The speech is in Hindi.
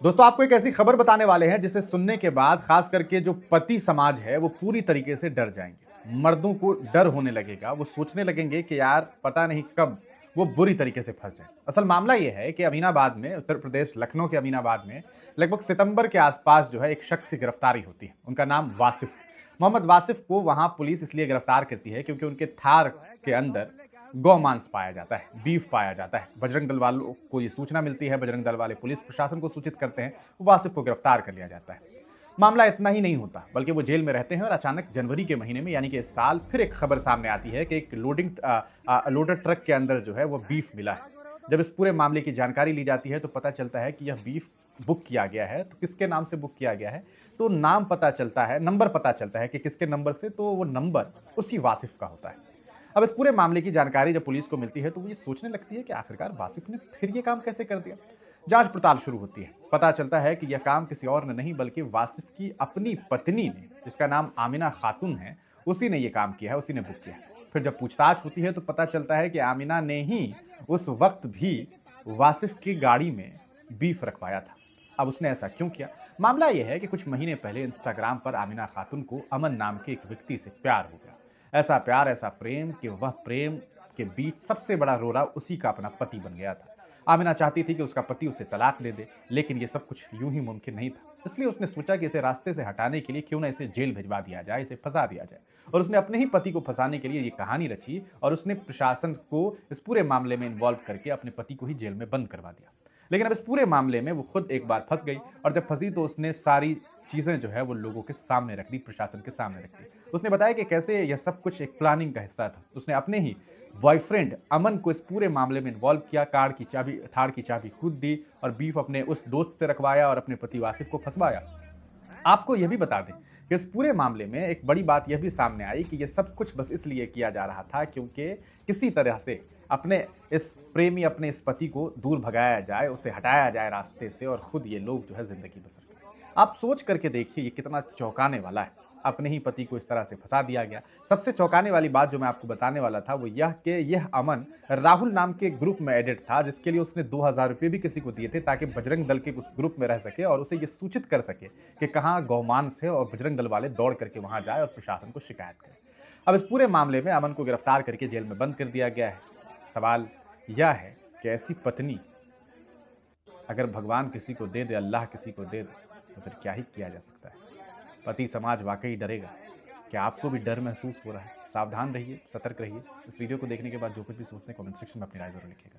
दोस्तों आपको एक ऐसी खबर बताने वाले हैं जिसे सुनने के बाद खास करके जो पति समाज है वो पूरी तरीके से डर जाएंगे। मर्दों को डर होने लगेगा, वो सोचने लगेंगे कि यार पता नहीं कब वो बुरी तरीके से फंस जाए। असल मामला ये है कि अमीनाबाद में, उत्तर प्रदेश लखनऊ के अमीनाबाद में लगभग सितंबर के आसपास जो है एक शख्स की गिरफ्तारी होती है। उनका नाम वासिफ, मोहम्मद वासिफ को वहां पुलिस इसलिए गिरफ्तार करती है क्योंकि उनके थार के अंदर गौमांस पाया जाता है, बीफ पाया जाता है। बजरंग दल वालों को ये सूचना मिलती है, बजरंग दल वाले पुलिस प्रशासन को सूचित करते हैं, वासिफ को गिरफ्तार कर लिया जाता है। मामला इतना ही नहीं होता बल्कि वो जेल में रहते हैं और अचानक जनवरी के महीने में यानी कि इस साल फिर एक खबर सामने आती है कि एक लोडर ट्रक के अंदर जो है वो बीफ मिला है। जब इस पूरे मामले की जानकारी ली जाती है तो पता चलता है कि यह बीफ बुक किया गया है। तो किसके नाम से बुक किया गया है? तो नाम पता चलता है, नंबर पता चलता है कि किसके नंबर से, तो वो नंबर उसी वासिफ का होता है। अब इस पूरे मामले की जानकारी जब पुलिस को मिलती है तो वो ये सोचने लगती है कि आखिरकार वासिफ ने फिर ये काम कैसे कर दिया। जांच पड़ताल शुरू होती है। पता चलता है कि यह काम किसी और ने नहीं बल्कि वासिफ की अपनी पत्नी ने, जिसका नाम आमिना खातून है, उसी ने ये काम किया है, उसी ने बुक किया है। फिर जब पूछताछ होती है तो पता चलता है कि आमिना ने ही उस वक्त भी वासिफ की गाड़ी में बीफ रखवाया था। अब उसने ऐसा क्यों किया? मामला यह है कि कुछ महीने पहले इंस्टाग्राम पर आमिना खातून को अमन नाम के एक व्यक्ति से प्यार हो गया। ऐसा प्यार, ऐसा प्रेम कि वह प्रेम के बीच सबसे बड़ा रोड़ा उसी का अपना पति बन गया था। आमिना चाहती थी कि उसका पति उसे तलाक दे दे, लेकिन ये सब कुछ यूं ही मुमकिन नहीं था। इसलिए उसने सोचा कि इसे रास्ते से हटाने के लिए क्यों ना इसे जेल भिजवा दिया जाए, इसे फंसा दिया जाए। और उसने अपने ही पति को फंसाने के लिए ये कहानी रची और उसने प्रशासन को इस पूरे मामले में इन्वॉल्व करके अपने पति को ही जेल में बंद करवा दिया। लेकिन अब इस पूरे मामले में वो खुद एक बार फंस गई और जब फंसी तो उसने सारी चीज़ें जो है वो लोगों के सामने रख दी, प्रशासन के सामने रख दी। उसने बताया कि कैसे यह सब कुछ एक प्लानिंग का हिस्सा था। उसने अपने ही बॉयफ्रेंड अमन को इस पूरे मामले में इन्वॉल्व किया, थार की चाबी खुद दी और बीफ अपने उस दोस्त से रखवाया और अपने पति वासिफ को फंसवाया। आपको यह भी बता दें कि इस पूरे मामले में एक बड़ी बात यह भी सामने आई कि यह सब कुछ बस इसलिए किया जा रहा था क्योंकि किसी तरह से अपने इस पति को दूर भगाया जाए, उसे हटाया जाए रास्ते से और खुद ये लोग जो है जिंदगी बसर करें। आप सोच करके देखिए ये कितना चौंकाने वाला है। अपने ही पति को इस तरह से फंसा दिया गया। सबसे चौंकाने वाली बात जो मैं आपको बताने वाला था वो यह कि यह अमन राहुल नाम के ग्रुप में एडिट था, जिसके लिए उसने 2000 रुपये भी किसी को दिए थे ताकि बजरंग दल के उस ग्रुप में रह सके और उसे ये सूचित कर सके कि कहाँ गौमांस है और बजरंग दल वाले दौड़ करके वहां जाए और प्रशासन को शिकायत करें। अब इस पूरे मामले में अमन को गिरफ्तार करके जेल में बंद कर दिया गया है। सवाल यह है कि ऐसी पत्नी अगर भगवान किसी को दे दे, अल्लाह किसी को दे दे, तो फिर क्या ही किया जा सकता है। पति समाज वाकई डरेगा। क्या आपको भी डर महसूस हो रहा है? सावधान रहिए, सतर्क रहिए। इस वीडियो को देखने के बाद जो कुछ भी सोचते हैं कमेंट सेक्शन में अपनी राय जरूर लिखिएगा।